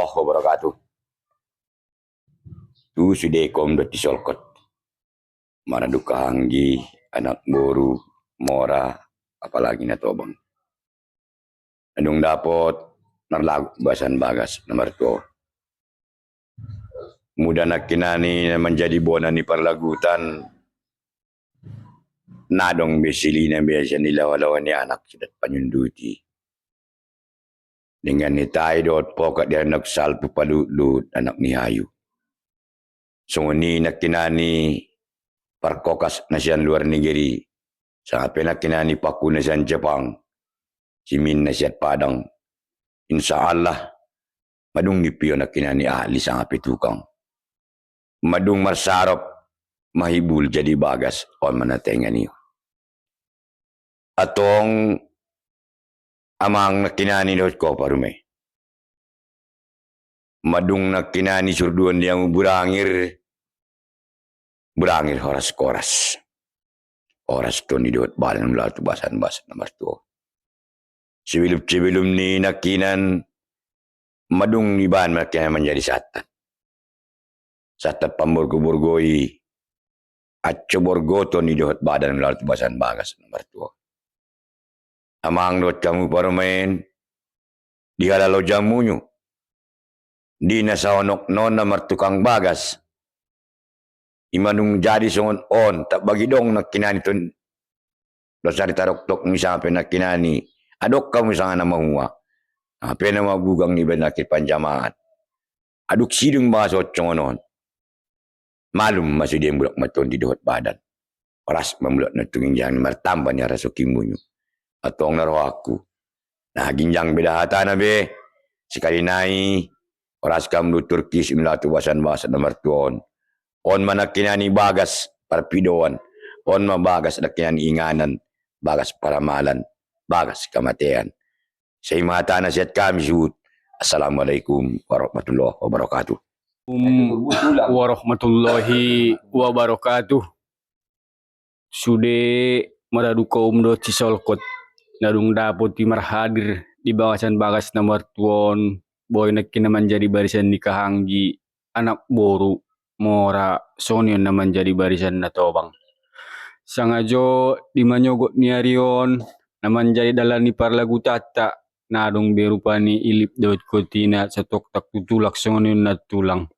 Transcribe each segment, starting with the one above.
warahmatullahi wabarakatuh. Tu sudekom dot disolkot. Maraduka hanggi, anak boru, mora, apalagi na tobang. Anong dapot narlago basan bagas nomor 2. Muda na kinani na menjadi bona ni parlagutan. Nadong besili na biasa nilaw-lawan ni anak sidat panyunduti. Dengan ni tayo dot pokat dia nagsalpo palulut anak ni Hayu. Sunguni na kinani parkokas na siyan luar negeri. Sa na kinani paku na siyan Jepang. Simin na siya Padang. Insya Allah, madung nipiyo na kinani ahli sa ngapitukang. Madung marsarap, mahibul jadi bagas o manatengan niyo. Atong amang na kinani dot ko parume. Madung na kinani surduan dia burangir horas koras. Oras to ni dot balan mula tu basan-basan nomor 2. Sibilum ni nakinan madung iban makinan menjadi satan. Satan pamburgo-burgoi atcho borgoto ni dot badan mula tu basan bagas nomor 2. Amang dot kamu parumain di halalo jamunyo. Di nasaonok non na martukang bagas. Imanung jadi songon on tak bagi dong nak kinani ton dosari tarok-tok ni sampai nak kinani adok kamu sangat nama huwa apa nama bugang ni benakit panjamaan aduk sidung bahasa congonon malum masih dia bulak maton di dohot badan oras memulak na tunging jangan martamba ni raso kimunyo atong naro aku nah ginjang beda hatana be sekali nai oras kamu Turki similatu basan-basan nomor tuon on manakinani bagas parpidoan on mabagas nakinani inganan bagas paramalan bagas kamatian sa imata na siyat kami suhut. Assalamualaikum warahmatullahi wabarakatuh. Warahmatullahi wabarakatuh. Sude maraduka umdo cisolkot nadung dapot timar hadir di bawasan bagas nomor tuon boy nakina menjadi barisan nikahanggi anak boru mora sonion na menjadi barisan natobang. Sangajo di manyogot ni Arion na menjadi dalam ni parlagu tata nadong berupa ni ilip dot kotina sa toktak tutulak sonion na tulang.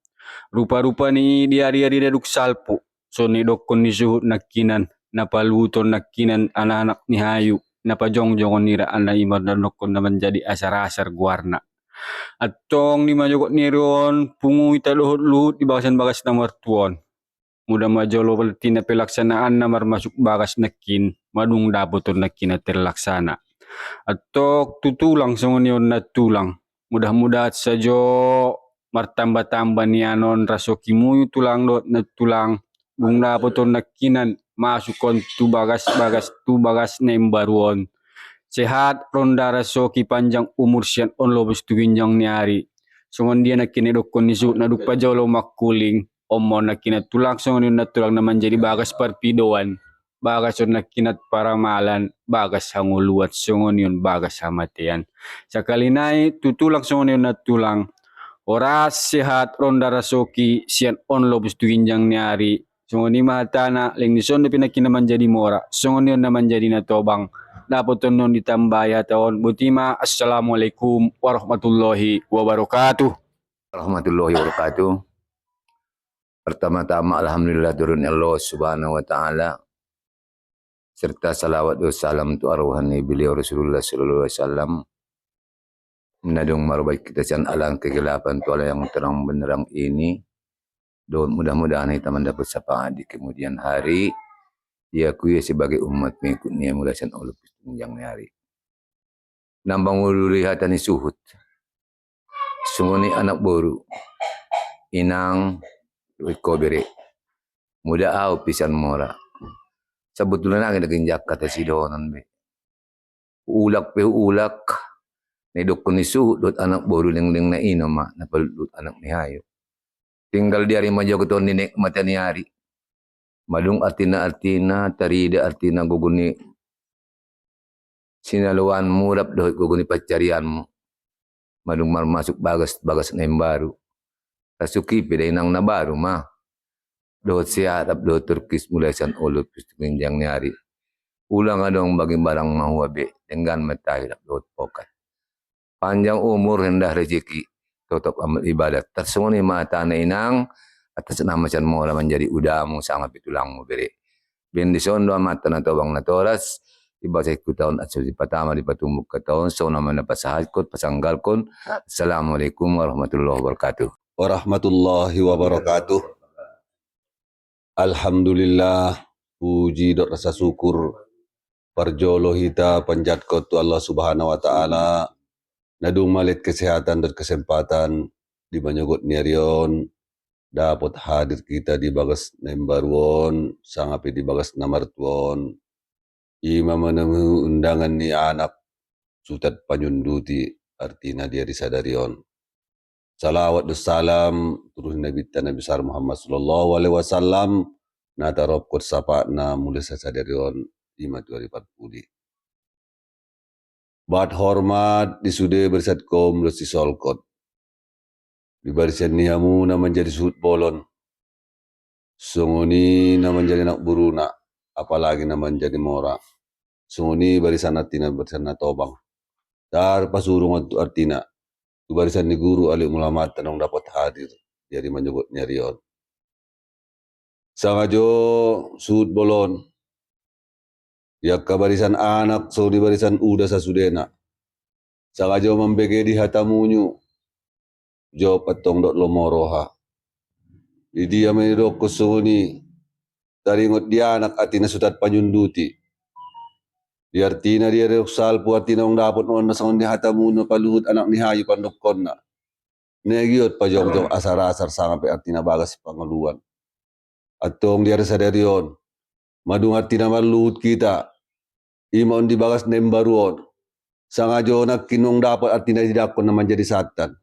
Rupa-rupa ni di hari-hari daduk salpo so ni dokon ni suhut nakinan napaluton nakinan anak-anak ni Hayu napajong-jongon nira ana imar dan dokon na menjadi asar-asar guarna. Atong ni manyogot ni Arion pungu ita luhut-luhut di bawasan bagas nomor tuon. Mudah majolo tina pelaksanaan namar masuk bagas nakin madung dapoton nakin na terlaksana. Atau tutulang songonion na tulang. Mudah-mudahan sajo martambah-tambah ni anon raso kimuyu tulang dot na tulang bung dapoton nakinan masukon tu bagas nembaruon. Sehat ronda raso ki panjang umur sian on lobus tu ginjang ni hari. Songon dia nakin edokon nisu naduk pajolo makuling. Omon nakinat tulang songon na tulang na menjadi bagas perpidoan. Bagas on nakinat paramalan. Bagas hanguluat songon yun bagas hamatian. Sakali nai tutulang songon yun na tulang. Oras sehat ronda rasoki sian on lobus tu ginjang ni hari. Songon ni matana ling ni son na pinakina menjadi mora. Songon yun na menjadi natobang. Dapat non ditambah ya tahun Butima. Assalamualaikum warahmatullahi wabarakatuh. Warahmatullahi wabarakatuh. Pertama-tama alhamdulillah turun Allah subhanahu wa ta'ala serta salawat wa salam tu arwahani beliau Rasulullah sallallahu alaihi wasallam. Menadung marbaik kita sian alang kegelapan tu ala yang terang benerang ini. Dan mudah-mudahan kita mendapat syafaat di kemudian hari. Diakui sebagai umat mengikutnya mulai sian Allah yang hari. Nambang uluri hatani suhut. Sunguni anak boru. Inang Wiko beri. Muda au pisan mora. Sebetulnya nak genjak kata sidonan be. Ulak ulak. Nedok kunisu dot anak boru leng-leng na ino ma napalut anak ni Hayu. Tinggal di hari majo keton ni nikmatan ni hari. Madung artina tarida artina guguni sinaluan murap dohit guguni pacarianmu. madung masuk bagas na yung baru. Tasuki pida inang na baru ma. Dohot siatap dohot turkis mulai san ulot pistinjang nyari. Ulang adong bagi barang mahuabe dengan matahirap dohot pokat. Panjang umur hendah rezeki tetap amal ibadat. Tersunguni mata na inang atas nama can mola menjadi udamu sangat pitulangmu beri. Bendison doa mata na tawang na toras. Iba sa ikutaon at sa patama di patumuk kataon. So naman na pasahadkot, pasanggalkon. Assalamualaikum warahmatullahi wabarakatuh. Warahmatullahi wabarakatuh. Alhamdulillah, puji dan rasa syukur parjolo hita panjat tu Allah Subhanahu wa taala nadung malit kesehatan dan kesempatan di Banyogot Niarion dapat hadir kita di bagas Nembarwon sangapi di bagas Namartuon ima menemui undangan ni anak sutat panyunduti artina dia disadarion. Salawat dan salam terus Nabi besar Muhammad sallallahu alaihi wasallam na tarop kot sapa na mulai sasadarion lima 2040. Bat hormat disude bersat kaum lesi solkot. Di barisan nihamu na menjadi suhut bolon. Sunguni na menjadi nak buruna apalagi na menjadi mora. Sunguni barisan artina barisan na tobang. Dar pasurungan tu artina tu barisan ni guru alim ulama tanong dapat hadir jadi menyebut nyarion. Sangajo sud bolon. Ya barisan anak so di barisan uda sasudena. Sangajo membege di hatamunyu. Jo patong dot lomoroha. Di dia menidok kusuni. Taringot dia anak atina sutat panyunduti. Di artina dia reok salpu artina ong dapat non nasangon di hatamunyu paluhut anak ni hayu pandokon na. Negiot pajong-jong asar-asar sangat artina bagas pangaluan. Atong dia sadarion. Madung artina maluhut kita. Imon di bagas Nembaruon. Sangajo nak kinong dapat artina didakon na menjadi satan.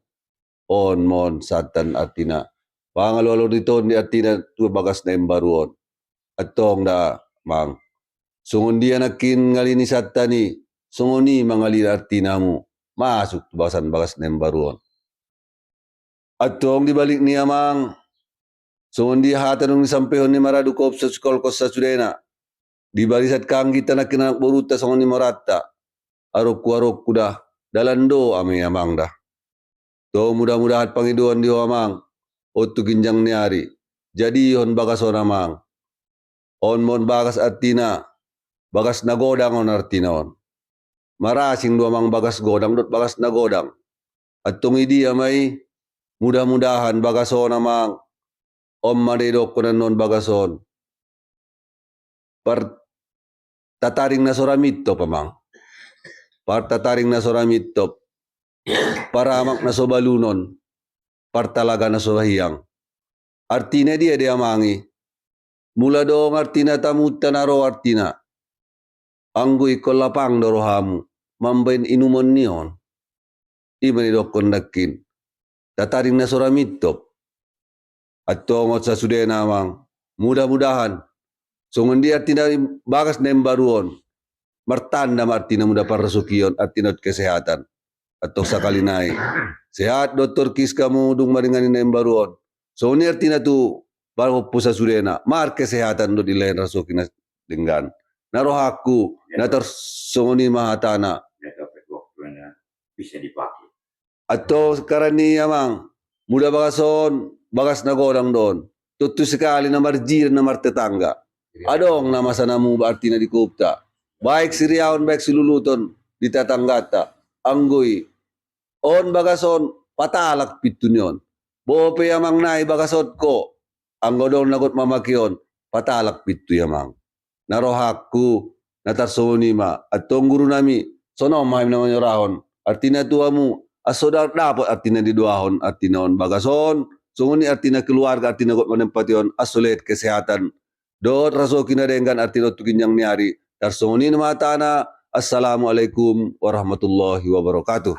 On mon satan artina. Pangalualo dito di artina tu bagas Nembaruon. Atong da mang. Sungon dia nakin ngalini satani. Sungoni mangalil artinamu. Masuk tu bagas Nembaruon. Atong dibalik niya mang. Sungon dia hatanong nisampehon ni maradukop sa sekolkos sa sudena. Di barisat kang kita na kinanak boruta sungon ni marata. Arok kuda. Dalando aming amang dah. To mudah-mudahan pangiduan di amang. Otu ginjang niari. Jadi on bagas on amang. On mon bagas artina. Bagas nagodang on artina on. Marasing do amang bagas godang dot bagas nagodang. At tungidi amay mudah-mudahan bagason amang om madedok ko na non bagason. Par tataring na soramito pamang. Par tataring na soramito. Paramak na sobalunon. Par talaga na sohiyang. Artina dia amangi. Mula doong artina tamuta na ro artina. Anggoy ko lapang dorohamu. Mambain inumon niyon. Imanidok ko nakin. Tataring na soramito. At tongot sa sudena amang. Mudah-mudahan. Sungon di artina bagas Nembaruon. Martanda artina muda parasukion at tinot kesehatan. Atau sakali nai. Sehat Dr. Kis kamu dung maringani Nembaruon. So ni artina tu baru pusa sudena. Mar kesehatan do di lain rasukin dengan. Narohaku. Natar sungoni mahatana. Bisa dipakai. Atau sekarang ni amang. Muda bagason. Bagas nagodang doon. Tutu sekali na marjir na martetangga. Adong nama sanamu berarti na dikupta. Baik si Riaon, baik si Luluton. Ditatanggata. Anggoy. On bagason. Patalak pitunyon. Bope yamang nai bagasot ko. Anggodong nagot mamakyon. Patalak pitu yamang. Narohaku. Natarsoni ma. At tong guru nami. Sono mahim naman yorahon. Artina tuamu. Asodar dapat artina diduahon. Artina on bagason. Sunguni artina keluarga artina got menempation asulet kesehatan. Dot rasokin dengan artina tukinyang niari. Tarsunguni namatana. Assalamualaikum warahmatullahi wabarakatuh.